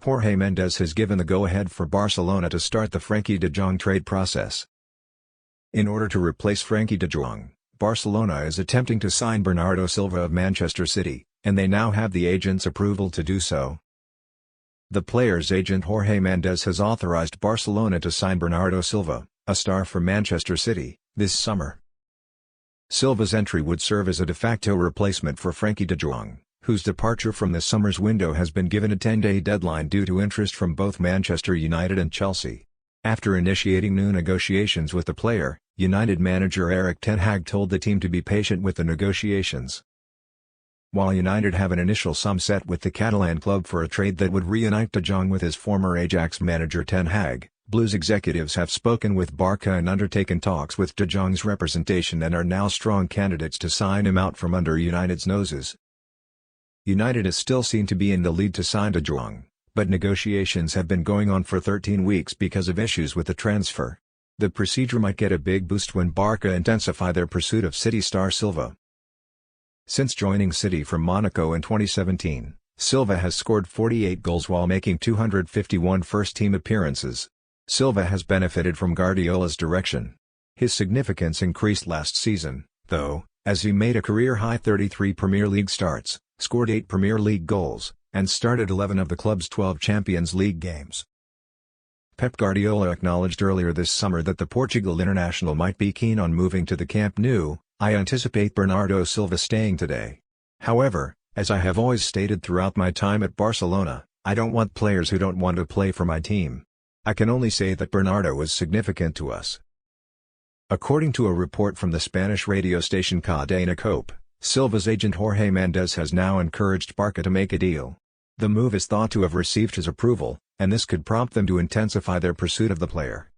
Jorge Mendes has given the go-ahead for Barcelona to start the Frenkie de Jong trade process. In order to replace Frenkie de Jong, Barcelona is attempting to sign Bernardo Silva of Manchester City, and they now have the agent's approval to do so. The player's agent Jorge Mendes has authorized Barcelona to sign Bernardo Silva, a star from Manchester City, this summer. Silva's entry would serve as a de facto replacement for Frenkie de Jong, whose departure from this summer's window has been given a 10-day deadline due to interest from both Manchester United and Chelsea. After initiating new negotiations with the player, United manager Erik ten Hag told the team to be patient with the negotiations. While United have an initial sum set with the Catalan club for a trade that would reunite de Jong with his former Ajax manager ten Hag, Blues executives have spoken with Barca and undertaken talks with de Jong's representation and are now strong candidates to sign him out from under United's noses. United is still seen to be in the lead to sign de Jong, but negotiations have been going on for 13 weeks because of issues with the transfer. The procedure might get a big boost when Barca intensify their pursuit of City star Silva. Since joining City from Monaco in 2017, Silva has scored 48 goals while making 251 first-team appearances. Silva has benefited from Guardiola's direction. His significance increased last season, though, as he made a career-high 33 Premier League starts, scored 8 Premier League goals, and started 11 of the club's 12 Champions League games. Pep Guardiola acknowledged earlier this summer that the Portugal international might be keen on moving to the Camp Nou. "I anticipate Bernardo Silva staying today. However, as I have always stated throughout my time at Barcelona, I don't want players who don't want to play for my team. I can only say that Bernardo is significant to us." According to a report from the Spanish radio station Cadena COPE, Silva's agent Jorge Mendes has now encouraged Barca to make a deal. The move is thought to have received his approval, and this could prompt them to intensify their pursuit of the player.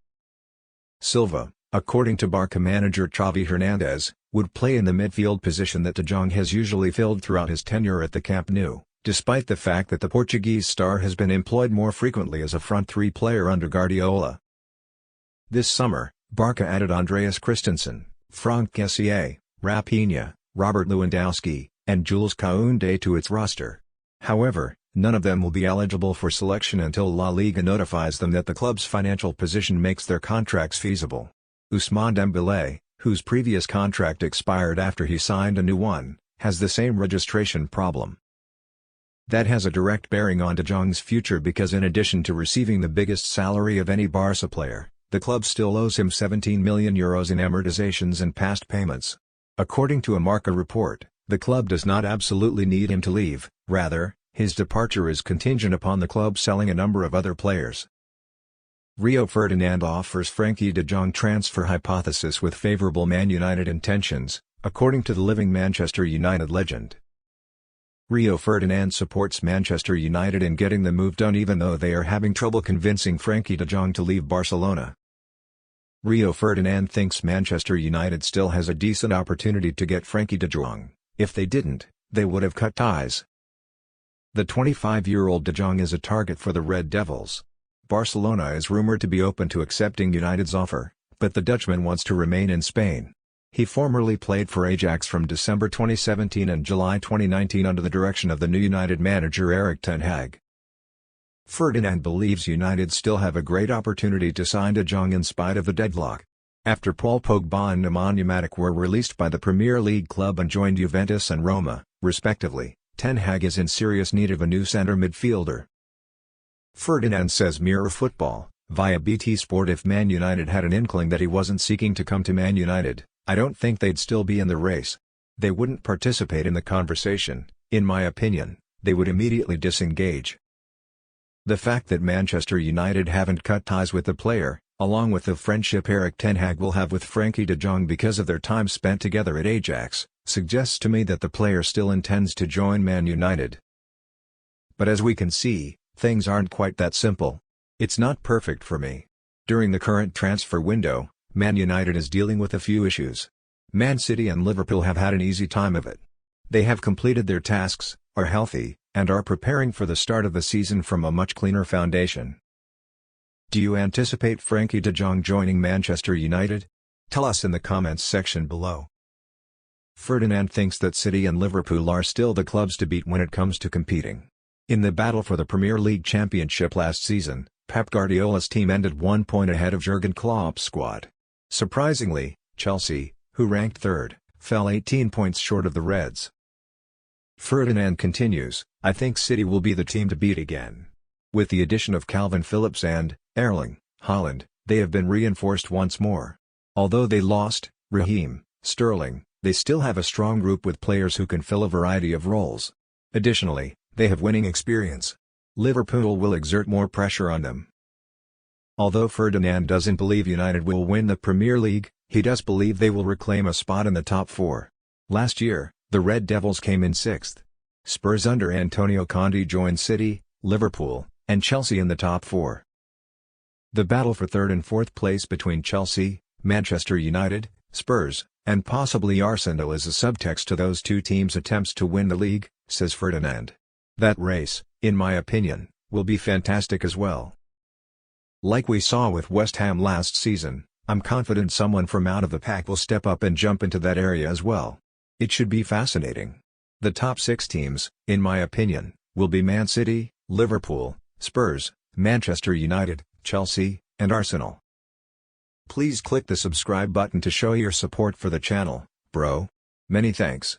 Silva, according to Barca manager Xavi Hernandez, would play in the midfield position that de Jong has usually filled throughout his tenure at the Camp Nou, despite the fact that the Portuguese star has been employed more frequently as a front three player under Guardiola. This summer, Barca added Andreas Christensen, Franck Kessié, Raphinha, Robert Lewandowski, and Jules Koundé to its roster. However, none of them will be eligible for selection until La Liga notifies them that the club's financial position makes their contracts feasible. Ousmane Dembélé, whose previous contract expired after he signed a new one, has the same registration problem. That has a direct bearing on de Jong's future because in addition to receiving the biggest salary of any Barca player, the club still owes him €17 million in amortizations and past payments. According to a Marca report, the club does not absolutely need him to leave, rather, his departure is contingent upon the club selling a number of other players. Rio Ferdinand offers Frenkie de Jong transfer hypothesis with favourable Man United intentions, according to the living Manchester United legend. Rio Ferdinand supports Manchester United in getting the move done even though they are having trouble convincing Frenkie de Jong to leave Barcelona. Rio Ferdinand thinks Manchester United still has a decent opportunity to get Frenkie de Jong. If they didn't, they would have cut ties. The 25-year-old de Jong is a target for the Red Devils. Barcelona is rumoured to be open to accepting United's offer, but the Dutchman wants to remain in Spain. He formerly played for Ajax from December 2017 and July 2019 under the direction of the new United manager Erik ten Hag. Ferdinand believes United still have a great opportunity to sign de Jong in spite of the deadlock. After Paul Pogba and Nemanja Matic were released by the Premier League club and joined Juventus and Roma, respectively, ten Hag is in serious need of a new centre midfielder. Ferdinand says Mirror Football, via BT Sport, if Man United had an inkling that he wasn't seeking to come to Man United, I don't think they'd still be in the race. They wouldn't participate in the conversation, in my opinion, they would immediately disengage. The fact that Manchester United haven't cut ties with the player, along with the friendship Erik ten Hag will have with Frenkie de Jong because of their time spent together at Ajax, suggests to me that the player still intends to join Man United. But as we can see, things aren't quite that simple. It's not perfect for me. During the current transfer window, Man United is dealing with a few issues. Man City and Liverpool have had an easy time of it. They have completed their tasks, are healthy, and are preparing for the start of the season from a much cleaner foundation. Do you anticipate Frenkie de Jong joining Manchester United? Tell us in the comments section below. Ferdinand thinks that City and Liverpool are still the clubs to beat when it comes to competing. In the battle for the Premier League championship last season, Pep Guardiola's team ended 1 point ahead of Jurgen Klopp's squad. Surprisingly, Chelsea, who ranked third, fell 18 points short of the Reds. Ferdinand continues, "I think City will be the team to beat again. With the addition of Calvin Phillips and Erling Haaland, they have been reinforced once more. Although they lost Raheem Sterling, they still have a strong group with players who can fill a variety of roles. Additionally, they have winning experience. Liverpool will exert more pressure on them." Although Ferdinand doesn't believe United will win the Premier League, he does believe they will reclaim a spot in the top four. Last year, the Red Devils came in sixth. Spurs under Antonio Conte joined City, Liverpool, and Chelsea in the top four. The battle for third and fourth place between Chelsea, Manchester United, Spurs, and possibly Arsenal is a subtext to those two teams' attempts to win the league, says Ferdinand. That race, in my opinion, will be fantastic as well. Like we saw with West Ham last season, I'm confident someone from out of the pack will step up and jump into that area as well. It should be fascinating. The top 6 teams, in my opinion, will be Man City, Liverpool, Spurs, Manchester United, Chelsea, and Arsenal. Please click the subscribe button to show your support for the channel, bro. Many thanks.